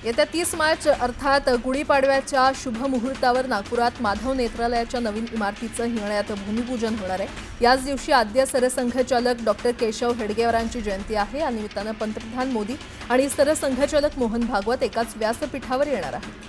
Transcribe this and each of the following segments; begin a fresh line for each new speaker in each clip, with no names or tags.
येत्या 30 मार्च अर्थात गुढीपाडव्याच्या शुभ मुहूर्तावर नागपुरात माधव नेत्रालयाच्या नवीन इमारतीचं हिंगण्यात भूमिपूजन होणार आहे। याच दिवशी आद्य सरसंघचालक डॉक्टर केशव हेडगेवारांची जयंती आहे। या निमित्तानं पंतप्रधान मोदी आणि सरसंघचालक मोहन भागवत एकाच व्यासपीठावर येणार आहेत।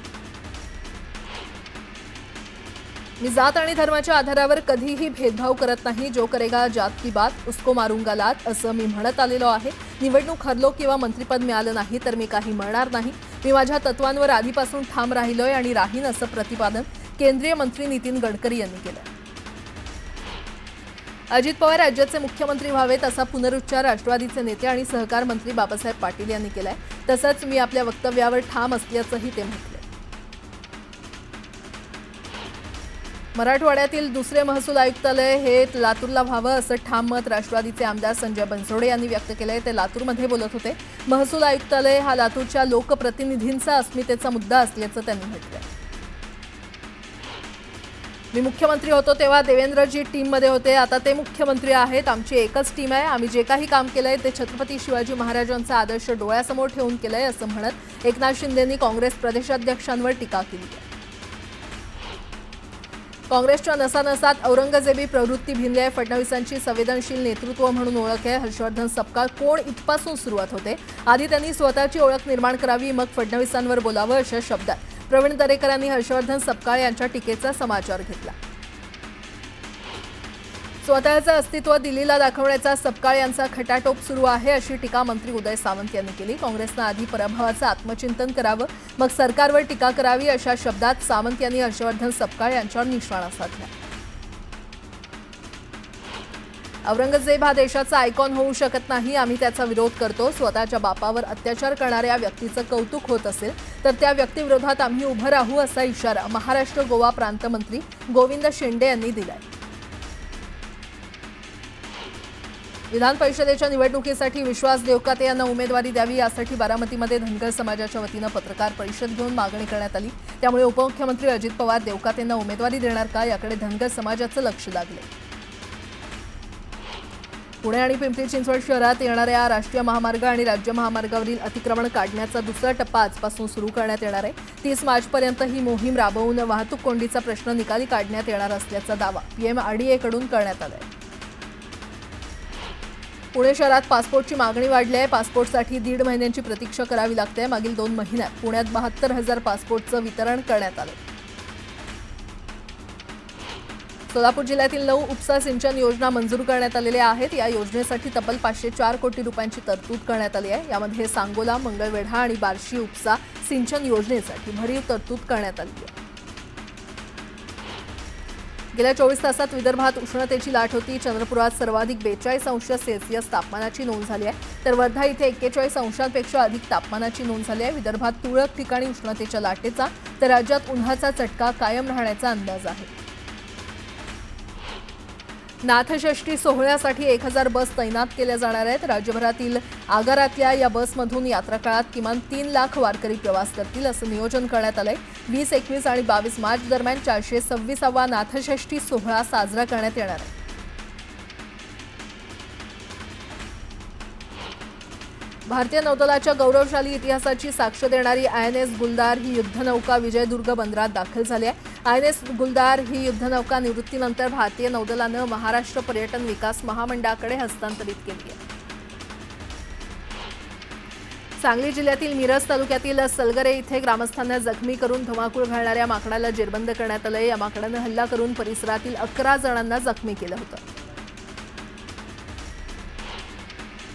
मी जात आणि धर्माच्या आधारावर कधीही भेदभाव करत नाही। जो करेगा जात की बात उसको मारूंगा लात असं मी म्हणत आलेलो आहे। निवडणूक हरलो किंवा मंत्रिपद मिळालं नाही तर मी काही म्हणणार नाही। मी माझ्या तत्वांवर आधीपासून ठाम राहिलोय आणि राहीन असं प्रतिपादन केंद्रीय मंत्री नितीन गडकरी यांनी केलं। अजित पवार राज्याचे मुख्यमंत्री व्हावेत असा पुनरुच्चार राष्ट्रवादीचे नेते आणि सहकार मंत्री बाबासाहेब पाटील यांनी केलाय। तसंच मी आपल्या वक्तव्यावर ठाम असल्याचंही ते म्हटलं। मराठवाड्यातील दुसरे महसूल आयुक्तालय हे लातूरला व्हावं असं ठाम मत राष्ट्रवादीचे आमदार संजय बनसोडे यांनी व्यक्त केलंय। ते लातूरमध्ये बोलत होते। महसूल आयुक्तालय हा लातूरच्या लोकप्रतिनिधींचा अस्मितेचा मुद्दा असल्याचं त्यांनी म्हटलंय। मी मुख्यमंत्री होतो तेव्हा देवेंद्रजी टीममध्ये होते, आता ते मुख्यमंत्री आहेत। आमची एकच टीम आहे। आम्ही जे काही काम केलंय ते छत्रपती शिवाजी महाराजांचा आदर्श डोळ्यासमोर ठेवून केलंय असं म्हणत एकनाथ शिंदेंनी काँग्रेस प्रदेशाध्यक्षांवर टीका केली आहे। काँग्रेसच्या नसानसात औरंगजेबी प्रवृत्ती भिनली आहे। फडणवीसांची संवेदनशील नेतृत्व म्हणून ओळख आहे। हर्षवर्धन सपकाळ कोण इथपासून सुरुवात होते। आधी त्यांनी स्वतःची ओळख निर्माण करावी, मग फडणवीसांवर बोलावं अशा शब्दात प्रवीण दरेकरांनी हर्षवर्धन सपकाळ यांच्या टीकेचा समाचार घेतला। स्वतःचं अस्तित्व दिल्लीला दाखवण्याचा सपकाळ यांचा खटाटोप सुरू आहे अशी टीका मंत्री उदय सामंत यांनी केली। काँग्रेसनं आधी पराभवाचं आत्मचिंतन करावं, मग सरकारवर टीका करावी अशा शब्दात सामंत यांनी हर्षवर्धन सपकाळ यांच्यावर निशाणा साधला। औरंगजेब हा देशाचा आयकॉन होऊ शकत नाही, आम्ही त्याचा विरोध करतो। स्वतःच्या बापावर अत्याचार करणाऱ्या व्यक्तीचं कौतुक होत असेल तर त्या व्यक्तीविरोधात आम्ही उभं राहू असा इशारा महाराष्ट्र गोवा प्रांतमंत्री गोविंद शेंडे यांनी दिलाय। विधान परिषदेच्या निवडणुकीसाठी विश्वास देवकाते यांना उमेदवारी द्यावी यासाठी बारामतीमध्ये धनगर समाजाच्या वतीनं पत्रकार परिषद घेऊन मागणी करण्यात आली। त्यामुळे उपमुख्यमंत्री अजित पवार देवकातेंना उमेदवारी देणार का याकडे धनगर समाजाचं लक्ष लागले। पुणे आणि पिंपरी चिंचवड शहरात येणाऱ्या राष्ट्रीय महामार्ग आणि राज्य महामार्गावरील अतिक्रमण काढण्याचा दुसरा टप्पा आजपासून सुरू करण्यात येणार आहे। 30 मार्चपर्यंत ही मोहीम राबवून वाहतूक कोंडीचा प्रश्न निकाली काढण्यात येणार असल्याचा दावा PMRDA कडून करण्यात आला आहे। पुणे शहरात पासपोर्टची मागणी वाढली आहे। पासपोर्टसाठी 1.5 महिन्यांची प्रतीक्षा करावी लागते। मागील 2 महिन्यात पुण्यात 72,000 पासपोर्टचं वितरण करण्यात आलं। सोलापूर जिल्ह्यातील 9 उपसा सिंचन योजना मंजूर करण्यात आलेल्या आहेत। या योजनेसाठी तब्बल 504 कोटी रुपयांची तरतूद करण्यात आली आहे। यामध्ये सांगोला, मंगळवेढा आणि बार्शी उपसा सिंचन योजनेसाठी भरीव तरतूद करण्यात आली आहे। गेल्या 24 तासात विदर्भात उष्णतेची लाट होती। चंद्रपुरात सर्वाधिक 42 अंश सेल्सिअस तापमानाची नोंद झाली आहे, तर वर्धा इथे 41 अंशांपेक्षा अधिक तापमानाची नोंद झाली आहे। विदर्भात तुरळक ठिकाणी उष्णतेच्या लाटेचा तर राज्यात उन्हाचा चटका कायम राहण्याचा अंदाज आहे। नाथषष्ठी सोहळ्यासाठी 1000 बस तैनात केल्या जाणार आहेत। राज्यभरातील आगारातल्या या बसमधून यात्रा काळात किमान 3 लाख वारकरी प्रवास करतील असं नियोजन करण्यात आलंय। 20, 21 आणि 22 मार्च दरम्यान 426वा नाथषष्ठी सोहळा साजरा करण्यात येणार आहे। भारतीय नौदलाच्या गौरवशाली इतिहासाची साक्ष देणारी INS गुलदार ही युद्धनौका विजयदुर्ग बंदरात दाखल झाली आहे। INS गुलदार ही युद्धनौका निवृत्तीनंतर भारतीय नौदलानं महाराष्ट्र पर्यटन विकास महामंडळाकडे हस्तांतरित केली आहे। सांगली जिल्ह्यातील मिरज तालुक्यातील सलगरे इथे ग्रामस्थांना जखमी करून धुमाकूळ घालणाऱ्या माकडाला जेरबंद करण्यात आलं। या माकडानं हल्ला करून परिसरातील 11 जणांना जखमी केलं होतं।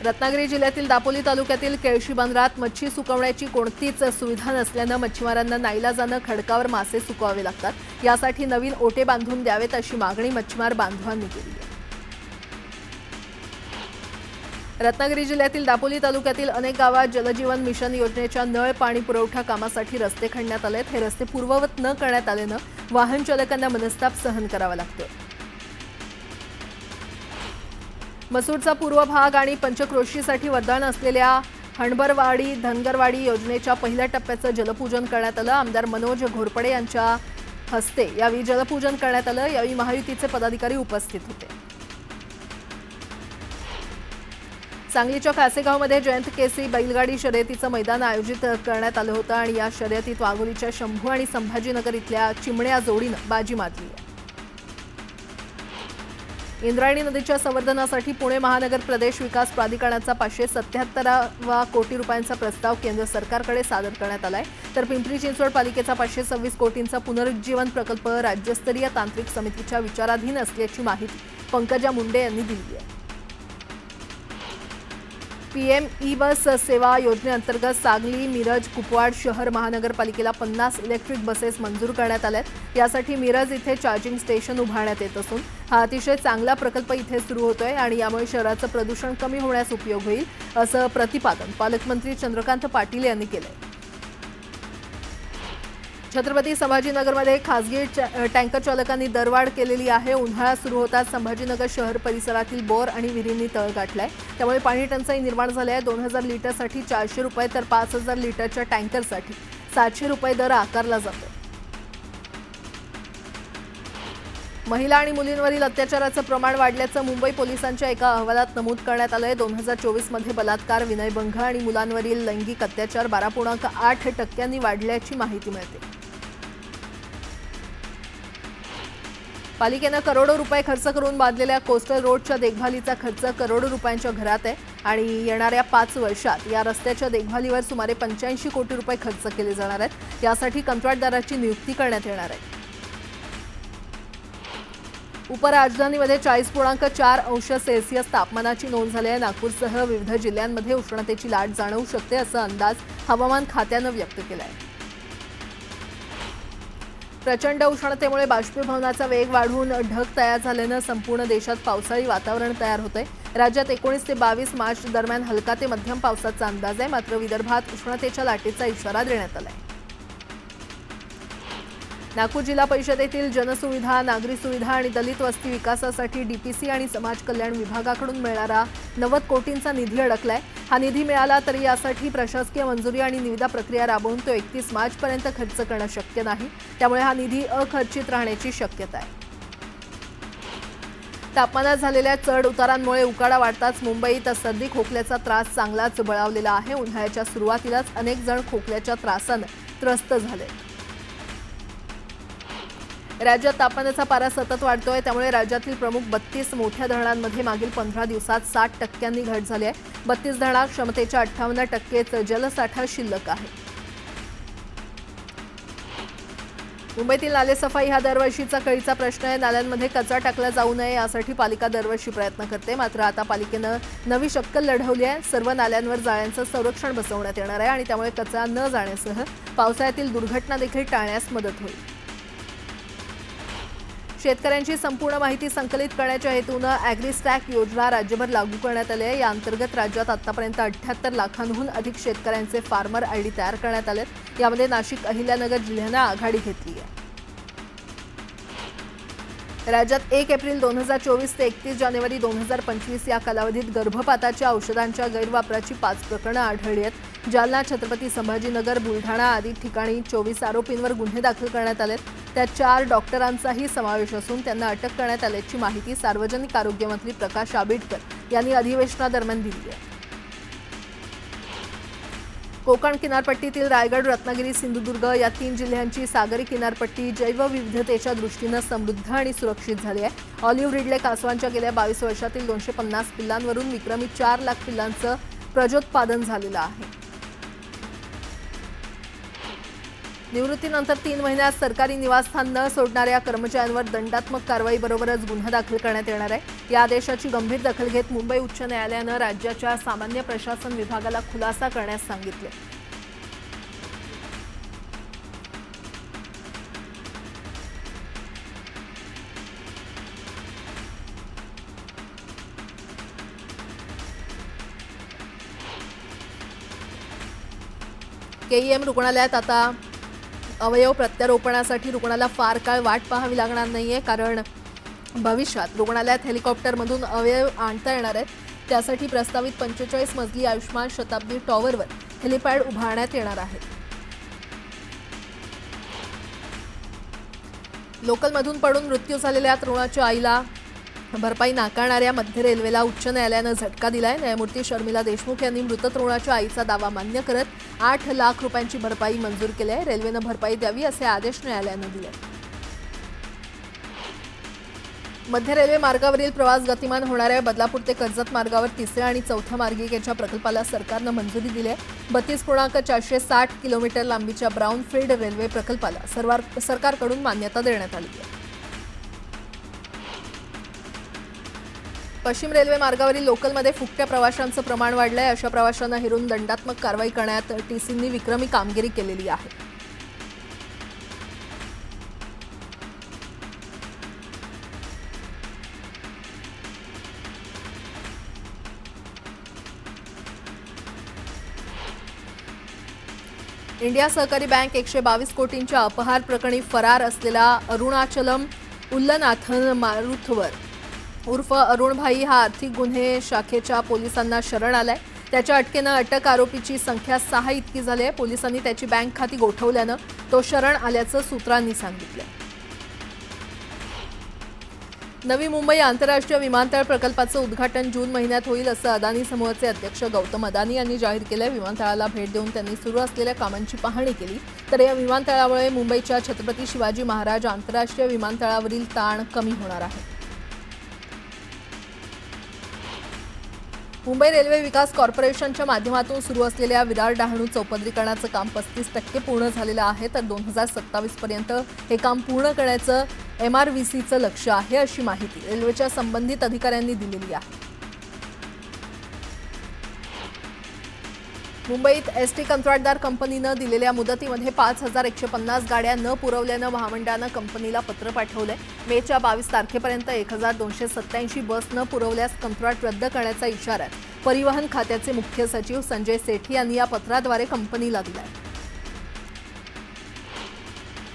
रत्नागिरी जिल्ह्यातील दापोली तालुक्यातील केळशी बंदरात मच्छी सुकवण्याची कोणतीच सुविधा नसल्यानं मच्छीमारांना नाईलाजानं खडकावर मासे सुकवावे लागतात। यासाठी नवीन ओटे बांधून द्यावेत अशी मागणी मच्छीमार बांधवांनी केली आहे। रत्नागिरी जिल्ह्यातील दापोली तालुक्यातील अनेक गावात जलजीवन मिशन योजनेच्या नळ पाणी पुरवठा कामासाठी रस्ते खणण्यात आलेत। हे रस्ते पूर्ववत न करण्यात आल्यानं वाहन चालकांना मनस्ताप सहन करावा लागतोय। मसूरचा पूर्व भाग आणि पंचक्रोशीसाठी वरदान असलेल्या हणबरवाडी धनगरवाडी योजनेच्या पहिल्या टप्प्याचं जलपूजन करण्यात आलं। आमदार मनोज घोरपडे यांच्या हस्ते यावेळी जलपूजन करण्यात आलं। यावेळी महायुतीचे पदाधिकारी उपस्थित होते। सांगलीच्या कासेगावमध्ये जयंत केसरी बैलगाडी शर्यतीचं मैदान आयोजित करण्यात आलं होतं आणि या शर्यतीत वाघोलीच्या शंभू आणि संभाजीनगर इथल्या चिमण्या जोडीनं बाजी मारली आहे. इंद्रायणी नदीच्या संवर्धनासाठी पुणे महानगर प्रदेश विकास प्राधिकरणाचा 577 कोटी रुपयांचा प्रस्ताव केंद्र सरकारकडे सादर करण्यात आलाय. तर पिंपरी चिंचवड पालिकेचा 526 कोटींचा पुनरुज्जीवन प्रकल्प राज्यस्तरीय तांत्रिक समितीच्या विचाराधीन असल्याची माहिती पंकजा मुंडे यांनी दिली आहे. पीएम ई बस सेवा योजनेअंतर्गत सांगली, मिरज, कुपवाड शहर महानगरपालिकेला 50 इलेक्ट्रिक बसेस मंजूर करण्यात आल्यात. यासाठी मिरज इथे चार्जिंग स्टेशन उभारण्यात येत असून हा अतिशय चांगला प्रकल्प इथे सुरू होतोय आणि यामुळे शहराचं प्रदूषण कमी होण्यास उपयोग होईल असं प्रतिपादन पालकमंत्री चंद्रकांत पाटील यांनी केलंय. छत्रपती संभाजीनगरमध्ये खासगी टँकर चालकांनी दरवाढ केलेली आहे. उन्हाळा सुरू होताच संभाजीनगर शहर परिसरातील बोर आणि विहिरींनी तळ गाठलाय. त्यामुळे पाणी टंचाई निर्माण झाली आहे. 2000 लिटरसाठी 400 रुपये तर 5000 लिटरच्या टँकरसाठी 700 रुपये दर आकारला जातो. महिला आणि मुलींवरील अत्याचाराचं प्रमाण वाढल्याचं मुंबई पोलिसांच्या एका अहवालात नमूद करण्यात आलंय. 2024 मध्ये बलात्कार, विनयभंग आणि मुलांवरील लैंगिक अत्याचार 12.8% वाढल्याची माहिती मिळते. पालिकेनं करोडो रुपये खर्च करून बांधलेल्या कोस्टल रोडच्या देखभालीचा खर्च करोडो रुपयांच्या घरात आहे आणि येणाऱ्या 5 वर्षात या रस्त्याच्या देखभालीवर सुमारे 85 कोटी रुपये खर्च केले जाणार आहेत. यासाठी कंत्राटदाराची नियुक्ती करण्यात येणार आहे. उपराजधानीमध्ये 40.4 अंश सेल्सिअस तापमानाची नोंद झाली आहे. नागपूरसह विविध जिल्ह्यांमध्ये उष्णतेची लाट जाणवू शकते असा अंदाज हवामान खात्यानं व्यक्त केला आहे. प्रचंड उष्णतेमुळे बाष्पीभवनाचा वेग वाढून ढग तयार झाल्यानं संपूर्ण देशात पावसाळी वातावरण तयार होतंय. राज्यात 19 ते 22 मार्च दरम्यान हलका ते मध्यम पावसाचा अंदाज आहे. मात्र विदर्भात उष्णतेच्या लाटेचा इशारा देण्यात आलाय. नागपूर जिल्हा परिषदेतील जनसुविधा, नागरी सुविधा आणि दलित वस्ती विकासासाठी डीपीसी आणि समाज कल्याण विभागाकडून मिळणारा 90 कोटींचा निधी अडकलाय. हा निधी मिळाला तरी यासाठी प्रशासकीय मंजुरी आणि निविदा प्रक्रिया राबवून तो 31 मार्चपर्यंत खर्च करणं शक्य नाही. त्यामुळे हा निधी अखर्चित राहण्याची शक्यता आहे. तापमानात झालेल्या चढ उतारांमुळे उकाडा वाढताच मुंबईत सर्दी खोकल्याचा त्रास चांगलाच बळावलेला आहे. उन्हाळ्याच्या सुरुवातीलाच अनेक जण खोकल्याच्या त्रासानं त्रस्त झाले. राज्यात तापमानाचा पारा सतत वाढतोय. त्यामुळे राज्यातील प्रमुख 32 मोठ्या धरणांमध्ये मागील 15 दिवसात 60% घट झाली आहे. 32 धरणात क्षमतेच्या 58% जलसाठा शिल्लक आहे. मुंबईतील नालेसफाई हा दरवर्षीचा कळीचा प्रश्न आहे. नाल्यांमध्ये कचरा टाकला जाऊ नये यासाठी पालिका दरवर्षी प्रयत्न करते. मात्र आता पालिकेनं नवी शक्कल लढवली आहे. सर्व नाल्यांवर जाळ्यांचं संरक्षण बसवण्यात येणार आहे आणि त्यामुळे कचरा न जाण्यासह पावसाळ्यातील दुर्घटना देखील टाळण्यास मदत होईल. शेतकऱ्यांची संपूर्ण माहिती संकलित करण्याच्या हेतूनं ॲग्रीस्टॅक योजना राज्यभर लागू करण्यात आली आहे. या अंतर्गत राज्यात आतापर्यंत 78 लाखांहून अधिक शेतकऱ्यांचे फार्मर आयडी तयार करण्यात आलेत. यामध्ये नाशिक, अहिल्यानगर जिल्ह्यानं आघाडी घेतली आहे. राज्यात 1 एप्रिल 2024 ते 31 जानेवारी 2025 या कालावधीत गर्भपाताच्या औषधांच्या गैरवापराची 5 प्रकरणं आढळली आहेत. जालना, छत्रपती संभाजीनगर, बुलढाणा आदी ठिकाणी 24 आरोपींवर गुन्हे दाखल करण्यात आलेत. त्यात 4 डॉक्टरांचाही समावेश असून त्यांना अटक करण्यात आल्याची माहिती सार्वजनिक आरोग्य मंत्री प्रकाश आंबेडकर यांनी अधिवेशनादरम्यान दिली आहे. कोकण किनारपट्टीतील रायगड, रत्नागिरी, सिंधुदुर्ग या 3 जिल्ह्यांची सागरी किनारपट्टी जैवविविधतेच्या दृष्टीनं समृद्ध आणि सुरक्षित झाली आहे. ऑलिव्ह रिडले कासवांच्या गेल्या 22 वर्षातील 250 पिल्लांवरून विक्रमी 4 लाख पिल्लांचं प्रजोत्पादन झालेलं आहे. निवृत्तीनंतर 3 महिन्यात सरकारी निवासस्थान न सोडणाऱ्या कर्मचाऱ्यांवर दंडात्मक कारवाईबरोबरच गुन्हा दाखल करण्यात येणार आहे. या आदेशाची गंभीर दखल घेत मुंबई उच्च न्यायालयानं राज्याच्या सामान्य प्रशासन विभागाला खुलासा करण्यास सांगितले. केईएम रुग्णालयात आता अवयव प्रत्यारोपणासाठी रुग्णाला फार काळ वाट पाहावी लागणार नाहीये. कारण भविष्यात रुग्णालयात हेलिकॉप्टरमधून अवयव आणता येणार आहेत. त्यासाठी प्रस्तावित 45 मजली आयुष्मान शताब्दी टॉवरवर हेलिपॅड उभारण्यात येणार आहे. लोकलमधून पडून मृत्यू झालेल्या तरुणाच्या आईला भरपाई नाकारणाऱ्या मध्य रेल्वेला उच्च न्यायालयानं झटका दिलाय। न्यायमूर्ती शर्मिला देशमुख यांनी मृत तरुणाच्या आईचा दावा मान्य करत 8 लाख रुपयांची भरपाई मंजूर केली आहे। रेल्वेनं भरपाई द्यावी असे आदेश न्यायालयानं दिले। मध्य रेल्वे मार्गावरील प्रवास गतिमान होणाऱ्या बदलापूर ते कर्जत मार्गावर तिसऱ्या आणि चौथ्या मार्गिकेच्या प्रकल्पाला सरकारनं मंजुरी दिली आहे। 32.460 किलोमीटर लांबीच्या ब्राउनफील्ड रेल्वे प्रकल्पाला सरकारकडून मान्यता देण्यात आली आहे। पश्चिम रेल्वे मार्गावरील लोकलमध्ये फुकट्या प्रवाशांचं प्रमाण वाढलंय। अशा प्रवाशांना हेरून दंडात्मक कारवाई करण्यात टीसींनी विक्रमी कामगिरी केलेली आहे। इंडिया सहकारी बँक 122 कोटींच्या अपहार प्रकरणी फरार असलेला अरुणाचलम उल्लनाथन मारुथवर उर्फ अरुणभाई हा आर्थिक गुन्हे शाखेच्या पोलिसांना शरण आलाय। त्याच्या अटकेनं अटक आरोपीची संख्या 6 इतकी झाली आहे। पोलिसांनी त्याची बँक खाती गोठवल्यानं तो शरण आल्याचं सूत्रांनी सांगितलं। नवी मुंबई आंतरराष्ट्रीय विमानतळ प्रकल्पाचं उद्घाटन जून महिन्यात होईल असं अदानी समूहाचे अध्यक्ष गौतम अदानी यांनी जाहीर केलं। विमानतळाला भेट देऊन त्यांनी सुरू असलेल्या कामांची पाहणी केली। तर या विमानतळामुळे मुंबईच्या छत्रपती शिवाजी महाराज आंतरराष्ट्रीय विमानतळावरील ताण कमी होणार आहे। मुंबई रेल्वे विकास कॉर्पोरेशनच्या माध्यमातून सुरू असलेल्या विरार डहाणू चौपदरीकरणाचं काम 35% पूर्ण झालेलं आहे। तर 2027 पर्यंत हे काम पूर्ण करण्याचं MRVCचं लक्ष्य आहे अशी माहिती रेल्वेच्या संबंधित अधिकाऱ्यांनी दिलेली आहे। मुंबईत एसटी कंत्राटदार कंपनीनं दिलेल्या मुदतीमध्ये 5150 गाड्या न पुरवल्यानं महामंडळानं कंपनीला पत्र पाठवलंय। मेच्या 22 तारखेपर्यंत 1287 बस न पुरवल्यास कंत्राट रद्द करण्याचा इशारा परिवहन खात्याचे मुख्य सचिव संजय सेठी यांनी या पत्राद्वारे कंपनीला दिलाय।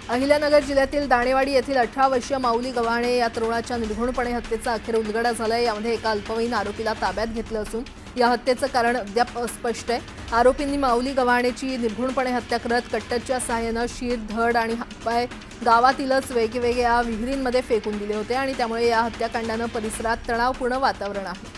अहिल्यानगर जिल्ह्यातील दाणेवाडी येथील 18 वर्षीय माऊली गव्हाणे या तरुणाच्या निर्घृणपणे हत्येचा अखेर उलगडा झालाय। यामध्ये एका अल्पवयीन आरोपीला ताब्यात घेतलं असून या हत्येचं कारण अद्याप अस्पष्ट आहे। आरोपींनी माऊली गव्हाणेची निर्घृणपणे हत्या करत कट्टरच्या सहाय्यानं शीर, धड आणि हातपाय गावातीलच वेगवेगळ्या विहिरींमध्ये फेकून दिले होते आणि त्यामुळे या हत्याकांडानं परिसरात तणावपूर्ण वातावरण आहे।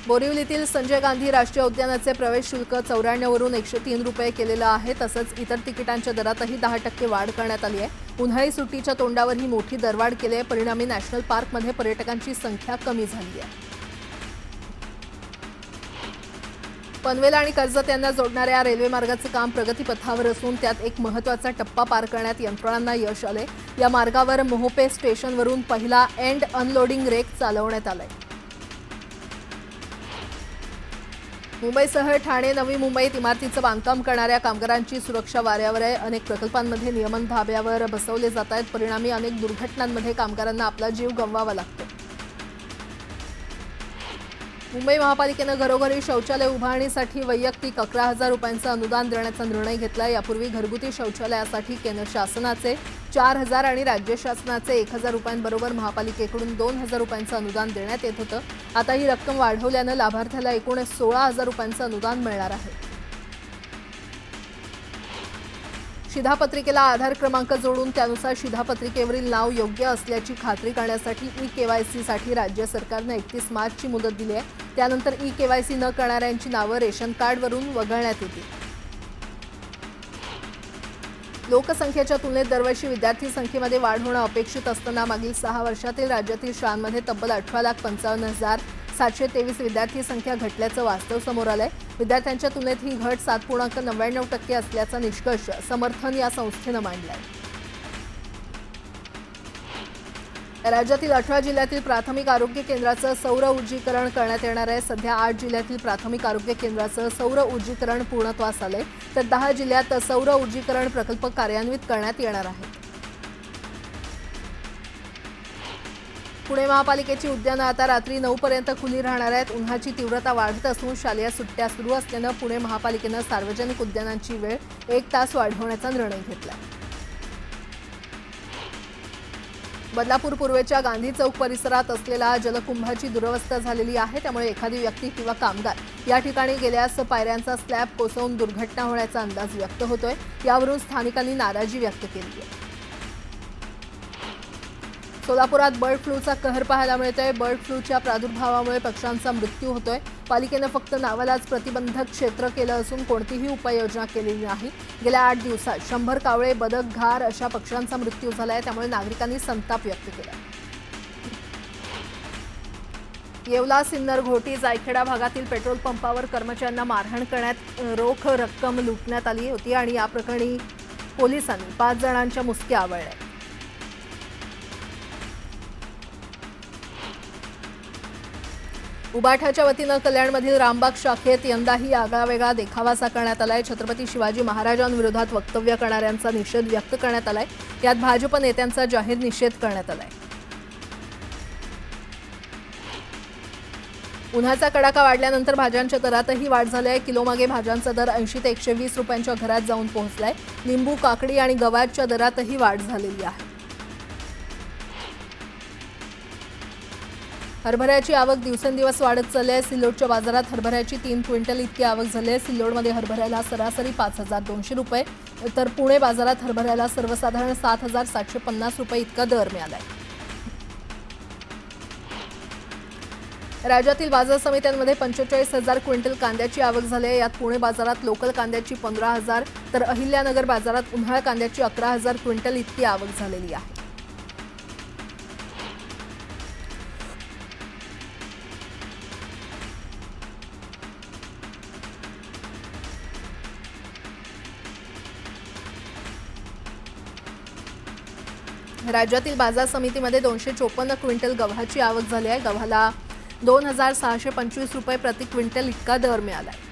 बोरिवलीतील संजय गांधी राष्ट्रीय उद्यानाचे प्रवेश शुल्क 94 वरून 103 रुपये केलेलं आहे। तसंच इतर तिकिटांच्या दरातही 10% वाढ करण्यात आली आहे। उन्हाळी सुट्टीच्या तोंडावर ही मोठी दरवाढ केली आहे। परिणामी नॅशनल पार्कमध्ये पर्यटकांची संख्या कमी झाली आहे। पनवेल आणि कर्जत यांना जोडणाऱ्या रेल्वे मार्गाचं काम प्रगतीपथावर असून त्यात एक महत्त्वाचा टप्पा पार करण्यात यंत्रणांना यश आले। या मार्गावर मोहोपे स्टेशनवरून पहिला एंड अनलोडिंग रेक चालवण्यात आलाय। मुंबईसह ठाणे, नवी मुंबईत इमारतीचं बांधकाम करणाऱ्या कामगारांची सुरक्षा वाऱ्यावर आहे। अनेक प्रकल्पांमध्ये नियमन धाब्यावर बसवले जात आहेत। परिणामी अनेक दुर्घटनांमध्ये कामगारांना आपला जीव गमवावा लागतो। मुंबई महापालिकेनं घरोघरी शौचालय उभारणीसाठी वैयक्तिक 11,000 रुपयांचं अनुदान देण्याचा निर्णय घेतला। यापूर्वी घरगुती शौचालयासाठी केंद्र शासनाचे 4,000 आणि राज्य शासनाचे 1,000 रुपयांबरोबर महापालिकेकडून 2,000 रुपयांचं अनुदान देण्यात येत होतं। आता ही रक्कम वाढवल्यानं लाभार्थ्याला एकूण 16,000 रुपयांचं अनुदान मिळणार आहे। शिधापत्रिकेला आधार क्रमांक जोडून त्यानुसार शिधापत्रिकेवरील नाव योग्य असल्याची खात्री करण्यासाठी ई-केवायसीसाठी राज्य सरकारनं 31 मार्चची मुदत दिली आहे। त्यानंतर ई-केवायसी न करणाऱ्यांची नावं रेशन कार्डवरून वगळण्यात येतील। लोकसंख्येच्या तुलनेत दरवर्षी विद्यार्थी संख्येमध्ये वाढ होणं अपेक्षित असताना मागील 6 वर्षातील राज्यातील शाळांमध्ये तब्बल 18,55,723 विद्यार्थी संख्या घटल्याचं वास्तव समोर आलंय। विद्यार्थ्यांच्या तुलनेत ही घट 7.99% असल्याचा निष्कर्ष समर्थन या संस्थेनं मांडलाय। राज्यातील 18 जिल्ह्यातील प्राथमिक आरोग्य केंद्राचं सौर ऊर्जीकरण करण्यात येणार आहे। सध्या 8 जिल्ह्यातील प्राथमिक आरोग्य केंद्राचं सौर ऊर्जीकरण पूर्णत्वास आलंय, तर 10 जिल्ह्यात सौर ऊर्जीकरण प्रकल्प कार्यान्वित करण्यात येणार आहे। पुणे महापालिकेची उद्यानं आता रात्री 9 पर्यंत खुली राहणार आहेत। उन्हाची तीव्रता वाढत असून शालेय सुट्ट्या सुरू असल्यानं पुणे महापालिकेनं सार्वजनिक उद्यानांची वेळ 1 तास वाढवण्याचा निर्णय घेतला। बदलापूर पूर्वेच्या गांधी चौक परिसरात असलेल्या जलकुंभाची दुरवस्था झालेली आहे, त्यामुळे एखादी व्यक्ती किंवा कामगार या ठिकाणी गेल्यास पायऱ्यांचा स्लॅब कोसळून दुर्घटना होण्याचा अंदाज व्यक्त होतोय। यावरून स्थानिकांनी नाराजी व्यक्त केली आहे। सोलापुरात बर्ड फ्लूचा कहर पाहायला मिळतोय। बर्ड फ्लूच्या प्रादुर्भावामुळे पक्ष्यांचा मृत्यू होतोय। पालिकेने फक्त नावालाच प्रतिबंधक क्षेत्र केलं असून कोणतीही उपाययोजना केलेली नाही। गेल्या 8 दिवसात 100 कावळे, बदक, घार अशा पक्ष्यांचा मृत्यू झालाय। त्यामुळे नागरिकांनी संताप व्यक्त केला। येवला, सिन्नर, घोटी, जायखेडा भागातील पेट्रोल पंपावर कर्मचाऱ्यांना मारहाण करण्यात रोख रक्कम लुटण्यात आली होती आणि या प्रकरणी पोलिसांनी 5 जणांच्या मुसक्या आवळल्या। उबाठाच्या वतीनं कल्याणमधील रामबाग शाखेत यंदाही आगळावेगळा देखावा करण्यात आलाय। छत्रपती शिवाजी महाराजांविरोधात वक्तव्य करणाऱ्यांचा निषेध व्यक्त करण्यात आलाय। यात भाजप नेत्यांचा जाहीर निषेध करण्यात आलाय। उन्हाचा कडाका वाढल्यानंतर भाज्यांच्या दरातही वाढ झाली आहे। किलोमागे भाज्यांचा दर 80 ते 120 रुपयांच्या घरात जाऊन पोहोचलाय। लिंबू, काकडी आणि गवारच्या दरातही वाढ झालेली आहे। हरभऱ्याची आवक दिवसेंदिवस वाढत चालली आहे। सिल्लोडच्या बाजारात हरभऱ्याची 3 क्विंटल इतकी आवक झाली आहे। सिल्लोडमध्ये हरभऱ्याला सरासरी 5200 रुपये, तर पुणे बाजारात हरभऱ्याला सर्वसाधारण 7750 रुपये इतका दर मिळाला आहे। राज्यातील बाजार समित्यांमध्ये 45,000 क्विंटल कांद्याची आवक झाली आहे। यात पुणे बाजारात लोकल कांद्याची 15,000, तर अहिल्यानगर बाजारात उन्हाळ कांद्याची 11,000 क्विंटल इतकी आवक झालेली आहे। राज्यातील बाजार समितीमध्ये 254 क्विंटल गव्हाची आवक झाली आहे। गव्हाला 2,625 रुपये प्रति क्विंटल इतका दर मिळाला आहे।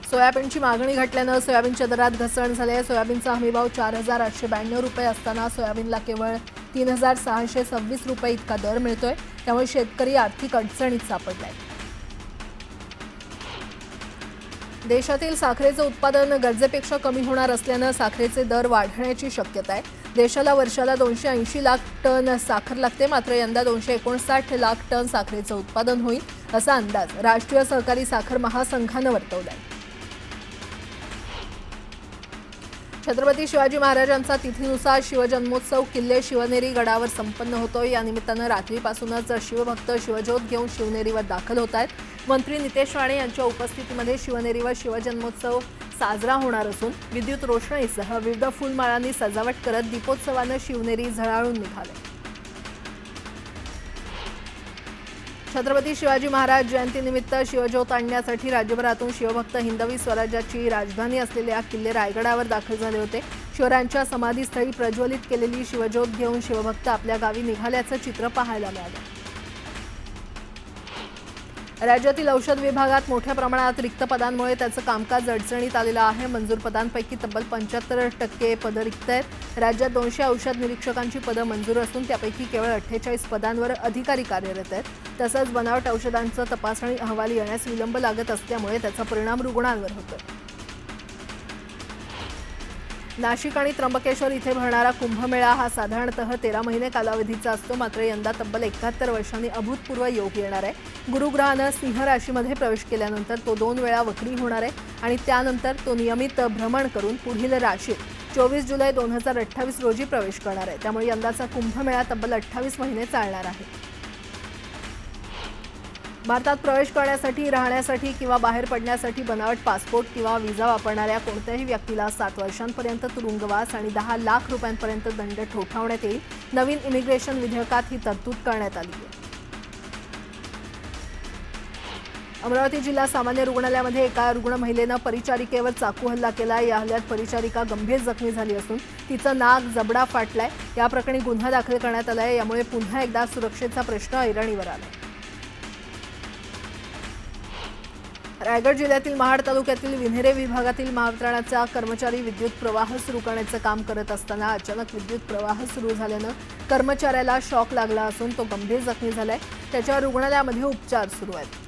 सोयाबीनची मागणी घटल्यानं सोयाबीनच्या दरात घसरण झाली आहे। सोयाबीनचा हमीभाव 4,892 रुपये असताना सोयाबीनला केवळ 3,626 रुपये इतका दर मिळतोय। त्यामुळे शेतकरी आर्थिक अडचणीत सापडलाय। देशातील साखरेचं उत्पादन गरजेपेक्षा कमी होणार असल्यानं साखरेचे दर वाढण्याची शक्यता आहे। देशाला वर्षाला 280 लाख टन साखर लागते, मात्र यंदा 259 लाख टन साखरेचं उत्पादन होईल असा अंदाज राष्ट्रीय सहकारी साखर महासंघानं वर्तवलाय। छत्रपती शिवाजी महाराजांचा तिथीनुसार शिवजन्मोत्सव किल्ले शिवनेरी गडावर संपन्न होतोय। या निमित्तानं रात्रीपासूनच शिवभक्त शिवज्योत घेऊन शिवनेरीवर दाखल होत आहेत। मंत्री नितेश राणे यांच्या उपस्थितीमध्ये शिवनेरीवर शिवजन्मोत्सव साजरा होणार असून विद्युत रोषणाईसह विविध फुलमाळांनी सजावट करत दीपोत्सवानं शिवनेरी झळाळून निघाले। छत्रपती शिवाजी महाराज जयंतीनिमित्त शिवज्योत आणण्यासाठी राज्यभरातून शिवभक्त हिंदवी स्वराज्याची राजधानी असलेल्या किल्ले रायगडावर दाखल झाले होते। शिवरायांच्या समाधीस्थळी प्रज्वलित केलेली शिवज्योत घेऊन शिवभक्त आपल्या गावी निघाल्याचं चित्र पाहायला मिळालं। राज्यातील औषध विभागात मोठ्या प्रमाणात रिक्त पदांमुळे त्याचं कामकाज अडचणीत आलेलं आहे। मंजूर पदांपैकी तब्बल 75% पदं रिक्त आहेत। राज्यात 200 औषध निरीक्षकांची पदं मंजूर असून त्यापैकी केवळ 48 पदांवर अधिकारी कार्यरत आहेत। तसंच बनावट औषधांचा तपासणी अहवाल येण्यास विलंब लागत असल्यामुळे त्याचा परिणाम रुग्णांवर होतोय। नाशिक आणि त्र्यंबकेश्वर इथे भरणारा कुंभमेळा हा साधारणतः 13 महिने कालावधीचा असतो, मात्र यंदा तब्बल 71 वर्षांनी अभूतपूर्व योग येणार आहे। गुरुग्रहानं सिंह राशीमध्ये प्रवेश केल्यानंतर तो 2 वेळा वक्री होणार आहे आणि त्यानंतर तो नियमित भ्रमण करून पुढील राशीत 24 जुलै 2028 रोजी प्रवेश करणार आहे। त्यामुळे यंदाचा कुंभमेळा तब्बल 28 महिने चालणार आहे। भारतात प्रवेश करण्यासाठी, राहण्यासाठी किंवा बाहेर पडण्यासाठी बनावट पासपोर्ट किंवा व्हिसा वापरणाऱ्या कोणत्याही व्यक्तीला 7 वर्षांपर्यंत तुरुंगवास आणि 10 लाख रुपयांपर्यंत दंड ठोठावण्यात येईल। नवीन इमिग्रेशन विधेयकात ही तरतूद करण्यात आली आहे। अमरावती जिल्हा सामान्य रुग्णालयामध्ये एका रुग्ण महिलेनं परिचारिकेवर चाकू हल्ला केला। या हल्ल्यात परिचारिका गंभीर जखमी झाली असून तिचं नाक, जबडा फाटलाय। या प्रकरणी गुन्हा दाखल करण्यात आलाय। यामुळे पुन्हा एकदा सुरक्षेचा प्रश्न ऐरणीवर आलाय। रायगड जिल्ह्यातील महाड तालुक्यातील विन्हेरे विभागातील महावितरणचा कर्मचारी विद्युत प्रवाह सुरू करण्याचं काम करत असताना अचानक विद्युत प्रवाह सुरू झाल्यानं कर्मचाऱ्याला शॉक लागला असून तो गंभीर जखमी झालाय। त्याच्यावर रुग्णालयामध्ये उपचार सुरू आहेत।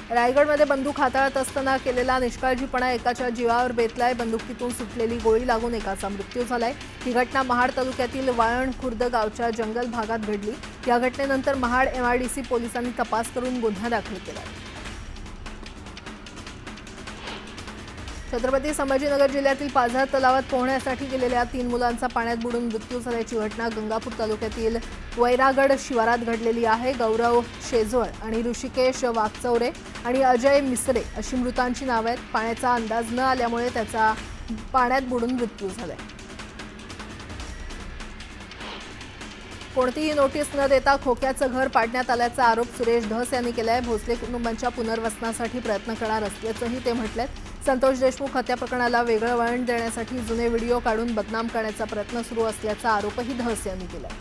रायगडमध्ये बंदूक हाताळत असताना केलेला निष्काळजीपणा एकाच्या जीवावर बेतलाय। बंदुकीतून सुटलेली गोळी लागून एकाचा मृत्यू झालाय। ही घटना महाड तालुक्यातील वाळण खुर्द गावच्या जंगल भागात घडली। या घटनेनंतर महाड MIDC पोलिसांनी तपास करून गुन्हा दाखल केलाय। छत्रपती संभाजीनगर जिल्ह्यातील पाझर तलावात पोहण्यासाठी गेलेल्या 3 मुलांचा पाण्यात बुडून मृत्यू झाल्याची घटना गंगापूर तालुक्यातील वैरागड शिवारात घडलेली आहे। गौरव शेजवळ आणि ऋषिकेश वागचौरे आणि अजय मिसरे अशी मृतांची नावे आहेत। पाण्याचा अंदाज न आल्यामुळे त्याचा पाण्यात बुडून मृत्यू झालाय। कोणतीही नोटीस न देता खोक्याचं घर पाडण्यात आल्याचा आरोप सुरेश धस यांनी केलाय। भोसले कुटुंबांच्या पुनर्वसनासाठी प्रयत्न करणार असल्याचंही ते म्हटलेत। संतोष देशमुख हत्या प्रकरणाला वेगळं वळण देण्यासाठी जुने व्हिडिओ काढून बदनाम करण्याचा प्रयत्न सुरू असल्याचा आरोपही धस यांनी केलाय।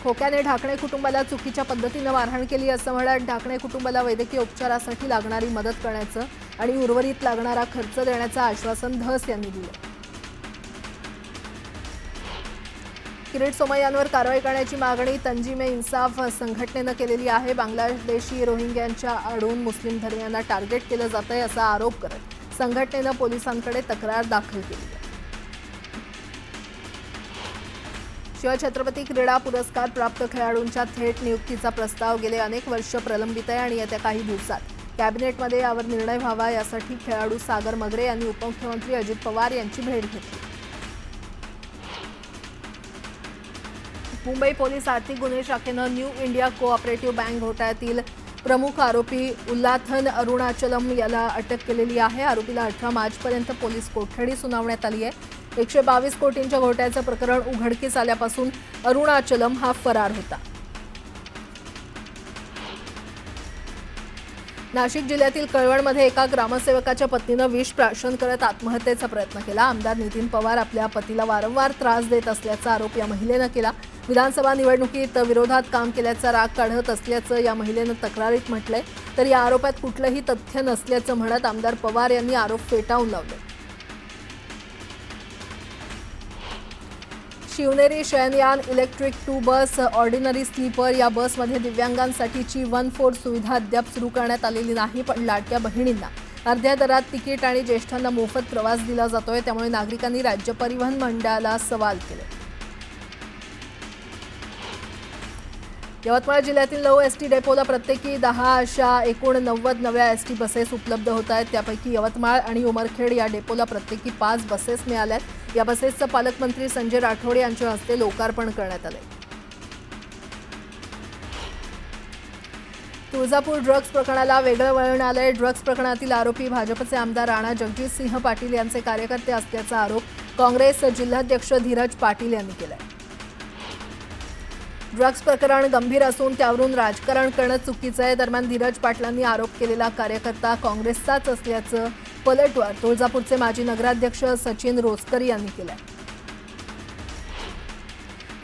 खोक्याने ढाकणे कुटुंबाला चुकीच्या पद्धतीने मारहाण केली असं म्हणत ढाकणे कुटुंबाला वैद्यकीय उपचारासाठी लागणारी मदत करण्याचं आणि उर्वरित लागणारा खर्च देण्याचं आश्वासन धस यांनी दिलं। किरीट सोमय्यांवर कारवाई करण्याची मागणी तंजीमे इन्साफ संघटनेनं केलेली आहे। बांगलादेशी रोहिंग्यांच्या आडून मुस्लिम धर्मियांना टार्गेट केलं जातंय असा आरोप करत संघटनेनं पोलिसांकडे तक्रार दाखल केली आहे। शिवछत्रपती क्रीडा पुरस्कार प्राप्त खेळाडूंच्या थेट नियुक्तीचा प्रस्ताव गेले अनेक वर्ष प्रलंबित आहे आणि येत्या काही दिवसात कॅबिनेटमध्ये यावर निर्णय व्हावा यासाठी खेळाडू सागर मगरे यांनी उपमुख्यमंत्री अजित पवार यांची भेट घेतली। मुंबई पोलीस आर्थिक गुन्हे शाखेनं न्यू इंडिया कोऑपरेटिव्ह बँक घोटाळ्यातील प्रमुख आरोपी उल्लाथन अरुणाचलम याला अटक केलेली आहे। आरोपीला 18 मार्चपर्यंत पोलीस कोठडी सुनावण्यात आली आहे। 122 कोटींच्या घोटाळ्याचं प्रकरण उघडकीस आल्यापासून अरुणाचलम हा फरार होता। नाशिक जिल्ह्यातील कळवणमध्ये एका ग्रामसेवकाच्या पत्नीनं विष प्राशन करत आत्महत्येचा प्रयत्न केला। आमदार नितीन पवार आपल्या पतीला वारंवार त्रास देत असल्याचा आरोप या महिलेनं केला। विधानसभा निवडणुकीत विरोधात काम केल्याचा राग काढत असल्याचं या महिलेनं तक्रारीत म्हटलंय। तर या आरोपात कुठलंही तथ्य नसल्याचं म्हणत आमदार पवार यांनी आरोप फेटाळून लावले। शिवनेरी शयनयान इलेक्ट्रिक 2 बस ऑर्डिनरी स्लीपर या बसमध्ये दिव्यांगांसाठीची 1-4 सुविधा अद्याप सुरू करण्यात आलेली नाही, पण लाडक्या बहिणींना अर्ध्या दरात तिकीट आणि ज्येष्ठांना मोफत प्रवास दिला जातोय। त्यामुळे नागरिकांनी राज्य परिवहन मंडळाला सवाल केले। यवतमाळ जिल्ह्यातील 9 एसटी डेपोला प्रत्येकी 10 अशा एकूण 90 नव्या एसटी बसेस उपलब्ध होत आहेत। त्यापैकी यवतमाळ आणि उमरखेड या डेपोला प्रत्येकी 5 बसेस मिळाल्यात। या बसेसचं पालकमंत्री संजय राठोड यांच्या हस्ते लोकार्पण करण्यात आले। तुळजापूर ड्रग्ज प्रकरणाला वेगळं वळण आलंय। ड्रग्ज प्रकरणातील आरोपी भाजपचे आमदार राणा जगजितसिंह पाटील यांचे कार्यकर्ते असल्याचा आरोप काँग्रेस जिल्हाध्यक्ष धीरज पाटील यांनी केलाय। ड्रग्ज प्रकरण गंभीर असून त्यावरून राजकारण करणं चुकीचं आहे। दरम्यान धीरज पाटलांनी आरोप केलेला कार्यकर्ता काँग्रेसचाच असल्याचं पलटवार तुळजापूरचे माजी नगराध्यक्ष सचिन रोचकर यांनी केलं।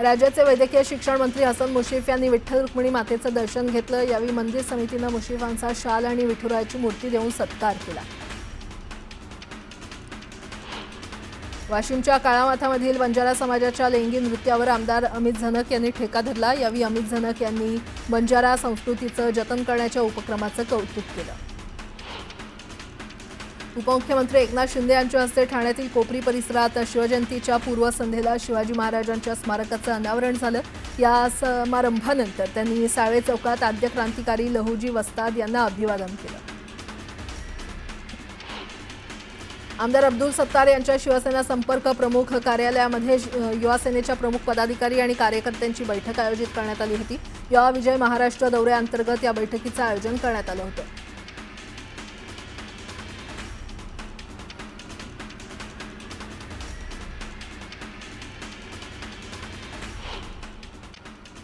राज्याचे वैद्यकीय शिक्षण मंत्री हसन मुश्रीफ यांनी विठ्ठल रुक्मिणी मातेचं दर्शन घेतलं। यावेळी मंदिर समितीनं मुश्रीफांचा शाल आणि विठुरायाची मूर्ती देऊन सत्कार केला। वाशिमच्या काळामाथ्यामधील बंजारा समाजाच्या लेंगी नृत्यावर आमदार अमित झनक यांनी ठेका धरला। यावेळी अमित झनक यांनी बंजारा संस्कृतीचं जतन करण्याच्या उपक्रमाचं कौतुक केलं। उपमुख्यमंत्री एकनाथ शिंदे यांच्या हस्ते ठाण्यातील कोपरी परिसरात शिवजयंतीच्या पूर्वसंध्येला शिवाजी महाराजांच्या स्मारकाचं अनावरण झालं। या समारंभानंतर त्यांनी साळवे चौकात आद्य क्रांतिकारी लहुजी वस्ताद यांना अभिवादन केलं। आमदार अब्दुल सत्तार यांच्या शिवसेना संपर्क प्रमुख कार्यालयामध्ये युवासेनेच्या प्रमुख पदाधिकारी आणि कार्यकर्त्यांची बैठक आयोजित करण्यात आली होती। या विजय महाराष्ट्र दौऱ्याअंतर्गत या बैठकीचं आयोजन करण्यात आलं होतं।